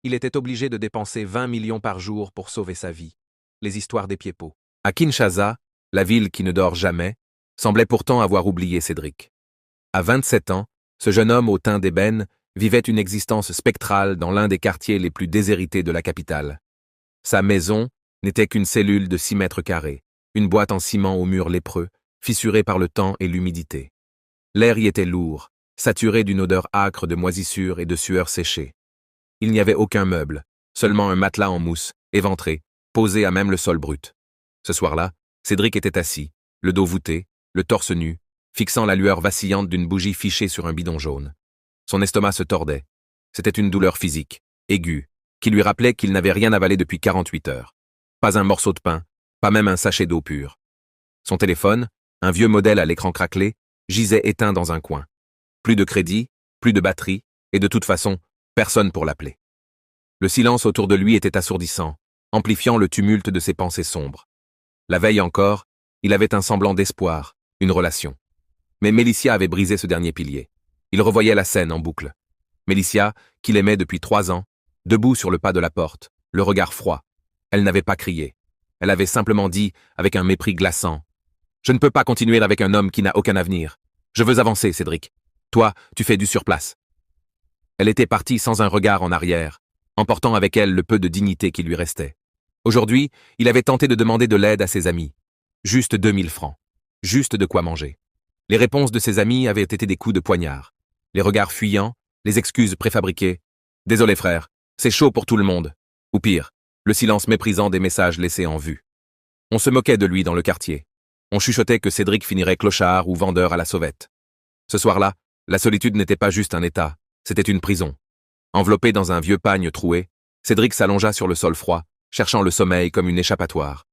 il était obligé de dépenser 20 millions par jour pour sauver sa vie. Les histoires des pieds-pots. À Kinshasa, la ville qui ne dort jamais, semblait pourtant avoir oublié Cédric. À 27 ans, ce jeune homme au teint d'ébène vivait une existence spectrale dans l'un des quartiers les plus déshérités de la capitale. Sa maison n'était qu'une cellule de 6 mètres carrés, une boîte en ciment aux murs lépreux, fissurée par le temps et l'humidité. L'air y était lourd, saturé d'une odeur âcre de moisissure et de sueur séchée. Il n'y avait aucun meuble, seulement un matelas en mousse, éventré, posé à même le sol brut. Ce soir-là, Cédric était assis, le dos voûté, le torse nu, fixant la lueur vacillante d'une bougie fichée sur un bidon jaune. Son estomac se tordait. C'était une douleur physique, aiguë, qui lui rappelait qu'il n'avait rien avalé depuis 48 heures. Pas un morceau de pain, pas même un sachet d'eau pure. Son téléphone, un vieux modèle à l'écran craquelé, gisait éteint dans un coin. Plus de crédit, plus de batterie, et de toute façon, personne pour l'appeler. Le silence autour de lui était assourdissant, amplifiant le tumulte de ses pensées sombres. La veille encore, il avait un semblant d'espoir, une relation. Mais Mélicia avait brisé ce dernier pilier. Il revoyait la scène en boucle. Mélicia, qu'il aimait depuis 3 ans, debout sur le pas de la porte, le regard froid. Elle n'avait pas crié. Elle avait simplement dit, avec un mépris glaçant, « Je ne peux pas continuer avec un homme qui n'a aucun avenir. Je veux avancer, Cédric. Toi, tu fais du surplace. » Elle était partie sans un regard en arrière, emportant avec elle le peu de dignité qui lui restait. Aujourd'hui, il avait tenté de demander de l'aide à ses amis. Juste 2000 francs. Juste de quoi manger. Les réponses de ses amis avaient été des coups de poignard. Les regards fuyants, les excuses préfabriquées. « Désolé frère, c'est chaud pour tout le monde. » Ou pire, le silence méprisant des messages laissés en vue. On se moquait de lui dans le quartier. On chuchotait que Cédric finirait clochard ou vendeur à la sauvette. Ce soir-là, la solitude n'était pas juste un état, c'était une prison. Enveloppé dans un vieux pagne troué, Cédric s'allongea sur le sol froid, cherchant le sommeil comme une échappatoire.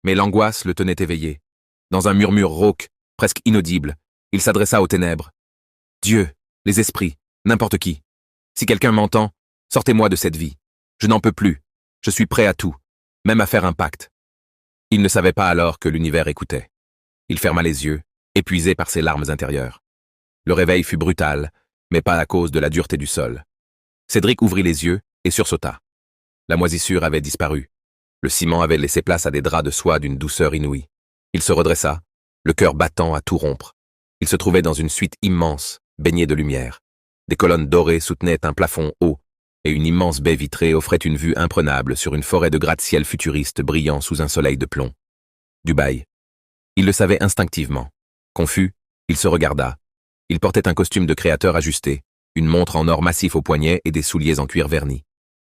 Mais l'angoisse le tenait éveillé. Dans un murmure rauque, presque inaudible, il s'adressa aux ténèbres. « Dieu, les esprits, n'importe qui. Si quelqu'un m'entend, sortez-moi de cette vie. Je n'en peux plus. Je suis prêt à tout, même à faire un pacte. » Il ne savait pas alors que l'univers écoutait. Il ferma les yeux, épuisé par ses larmes intérieures. Le réveil fut brutal, mais pas à cause de la dureté du sol. Cédric ouvrit les yeux et sursauta. La moisissure avait disparu. Le ciment avait laissé place à des draps de soie d'une douceur inouïe. Il se redressa, le cœur battant à tout rompre. Il se trouvait dans une suite immense, baignée de lumière. Des colonnes dorées soutenaient un plafond haut, et une immense baie vitrée offrait une vue imprenable sur une forêt de gratte-ciel futuriste brillant sous un soleil de plomb. Dubaï. Il le savait instinctivement. Confus, il se regarda. Il portait un costume de créateur ajusté, une montre en or massif au poignet et des souliers en cuir verni.